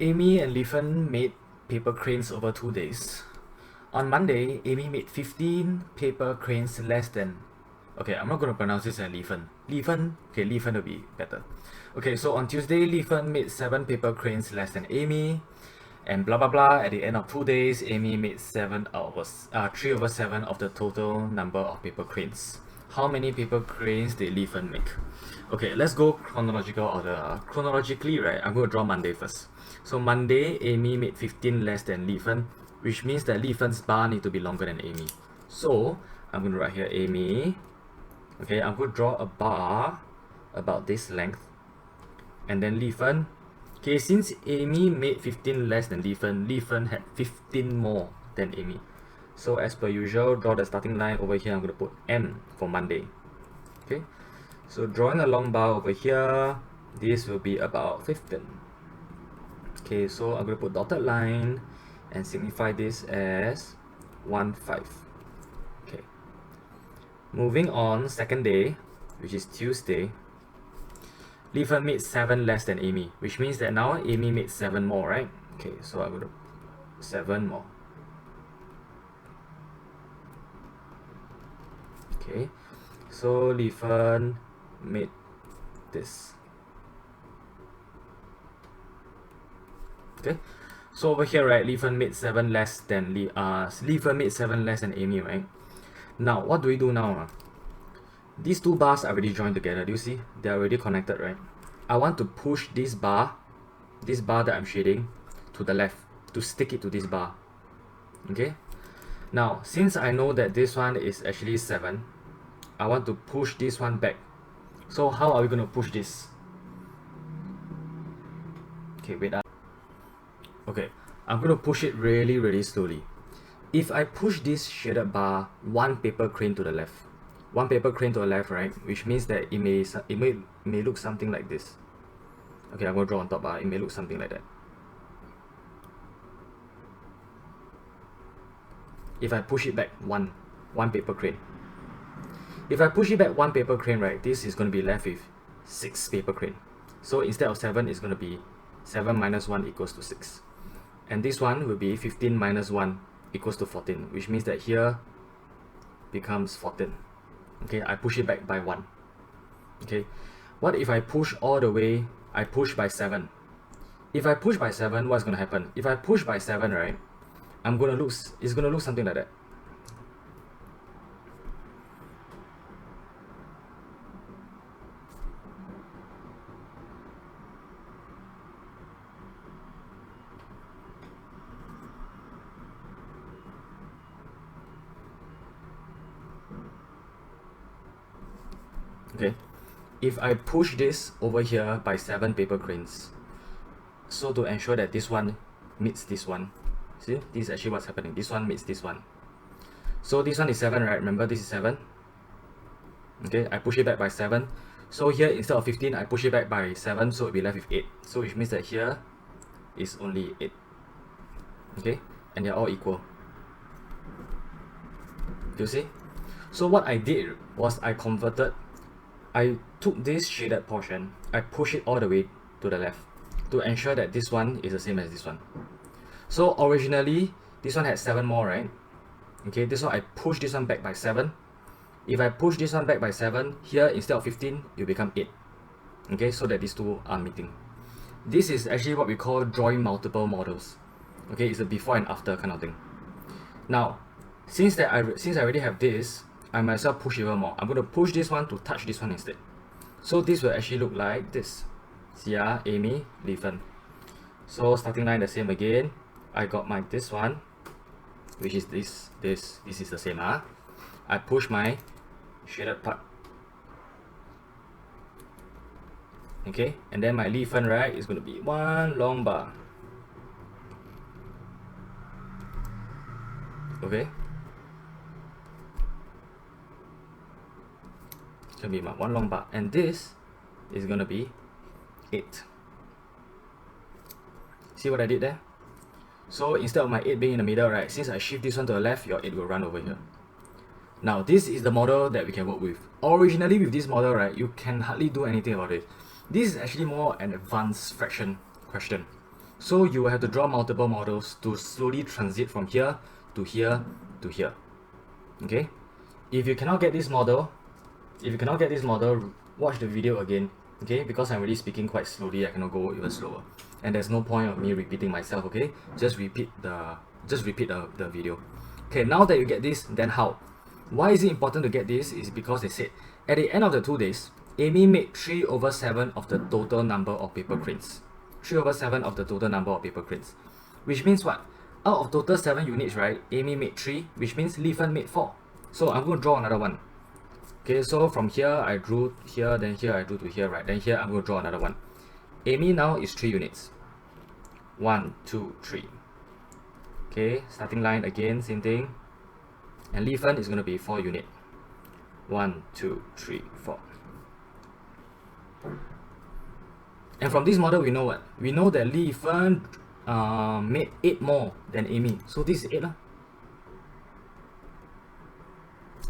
Amy and Leefen made paper cranes over 2 days. On Monday, Amy made 15 paper cranes less than... Okay, I'm not going to pronounce this as Leefen. Leefen? Okay, Leefen will be better. Okay, so on Tuesday, Leefen made 7 paper cranes less than Amy. And blah blah blah, at the end of 2 days, Amy made 3 over 7 of the total number of paper cranes. How many paper cranes did Leefen make? Okay, let's go chronological order. Chronologically, right, I'm going to draw Monday first. So Monday, Amy made 15 less than Leefen, which means that Leefen's bar need to be longer than Amy. So I'm going to write here Amy. Okay, I'm going to draw a bar about this length. And then Leefen. Okay, since Amy made 15 less than Leefen, Leefen had 15 more than Amy. So as per usual, draw the starting line over here. I'm going to put M for Monday. Okay, so drawing a long bar over here, this will be about 15. Okay, so I'm going to put dotted line and signify this as 1, 5. Okay, moving on, second day, which is Tuesday, Leefen made 7 less than Amy, which means that now Amy made 7 more, right? Okay, so I'm going to 7 more. Okay, so Leefen made this. Okay, so over here, right, Leefen made 7 less than Leefen made 7 less than Amy, right? Now, what do we do now? These two bars are already joined together. Do you see? They are already connected, right? I want to push this bar that I'm shading, to the left, to stick it to this bar. Okay? Now, since I know that this one is actually 7, I want to push this one back. So how are we going to push this? Okay, wait. Okay, I'm going to push it really, really slowly. If I push this shaded bar 1 paper crane to the left, 1 paper crane to the left, right? Which means that it may look something like this. Okay, I'm going to draw on top bar. It may look something like that. If I push it back one paper crane. If I push it back 1 paper crane, right, this is going to be left with 6 paper crane. So instead of 7, it's going to be 7 minus 1 equals to 6. And this one will be 15 minus 1 equals to 14, which means that here becomes 14. Okay, I push it back by 1. Okay, what if I push all the way, I push by 7? If I push by 7, what's going to happen? If I push by 7, right, it's going to look something like that. Okay, if I push this over here by 7 paper cranes, so to ensure that this one meets this one, see, this is actually what's happening. This one meets this one. So this one is 7, right? Remember, this is 7. Okay, I push it back by 7. So here, instead of 15, I push it back by 7, so it'll be left with 8. So which means that here is only 8. Okay, and they're all equal. Do you see? So what I did was I took this shaded portion, I push it all the way to the left to ensure that this one is the same as this one. So originally, this one had 7 more, right? Okay, this one I push this one back by 7. If I push this one back by 7, here instead of 15, it will become 8. Okay, so that these two are meeting. This is actually what we call drawing multiple models. Okay, it's a before and after kind of thing. Now, since I already have this, I might as well push even more. I'm going to push this one to touch this one instead. So this will actually look like this. See, Amy, Leefen. So starting line the same again. I got my this one, which is this is the same. I push my shaded part. Okay, and then my Leefen, right, is going to be 1 long bar. Okay. Going to be my 1 long bar, and this is going to be 8. See what I did there? So instead of my 8 being in the middle, right, since I shift this one to the left, your 8 will run over here. Now this is the model that we can work with. Originally with this model, right, you can hardly do anything about it. This is actually more an advanced fraction question. So you will have to draw multiple models to slowly transit from here to here to here. Okay? If you cannot get this model, watch the video again. Okay? Because I'm really speaking quite slowly, I cannot go even slower. And there's no point of me repeating myself, okay? Just repeat the video. Okay, now that you get this, then how? Why is it important to get this? Is because they said at the end of the 2 days, Amy made 3/7 of the total number of paper cranes. 3/7 of the total number of paper cranes. Which means what? Out of total 7 units, right? Amy made 3, which means Li Fen made 4. So I'm going to draw another one. Okay, so from here I drew here, then here I drew to here, right? Then here I'm going to draw another one. Amy now is 3 units. 1, 2, 3. Okay, starting line again, same thing. And Li Fen is going to be 4 unit. 1, 2, 3, 4. And from this model, we know what? We know that Li Fen made 8 more than Amy. So this is 8 lah.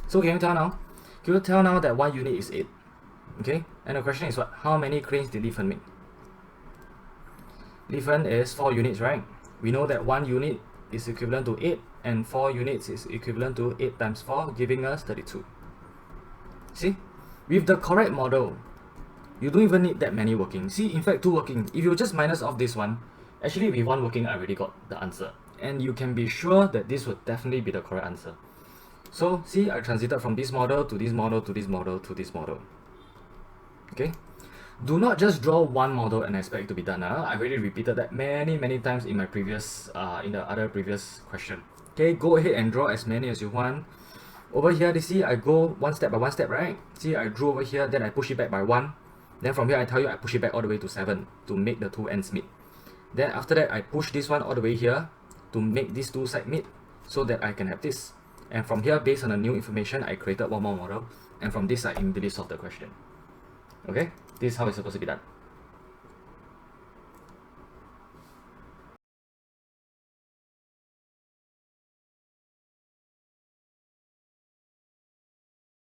So can you tell now? Can you tell now that 1 unit is 8? Okay, and the question is what? How many cranes did Li Fen make? Li Fen is 4 units, right? We know that 1 unit is equivalent to 8, and 4 units is equivalent to 8 times 4, giving us 32. See? With the correct model, you don't even need that many working. See, in fact, 2 working. If you just minus off this one, actually with 1 working, I already got the answer. And you can be sure that this would definitely be the correct answer. So, see, I transited from this model to this model to this model to this model. Okay? Do not just draw one model and expect it to be done. I've already repeated that many times in my previous, in the other previous question. Okay, go ahead and draw as many as you want. Over here, you see, I go one step by one step, right? See, I drew over here, then I push it back by 1. Then from here, I tell you, I push it back all the way to 7 to make the 2 ends meet. Then after that, I push this one all the way here to make these 2 sides meet so that I can have this. And from here, based on the new information, I created one more model. And from this, I immediately solved the question. Okay? This is how it's supposed to be done.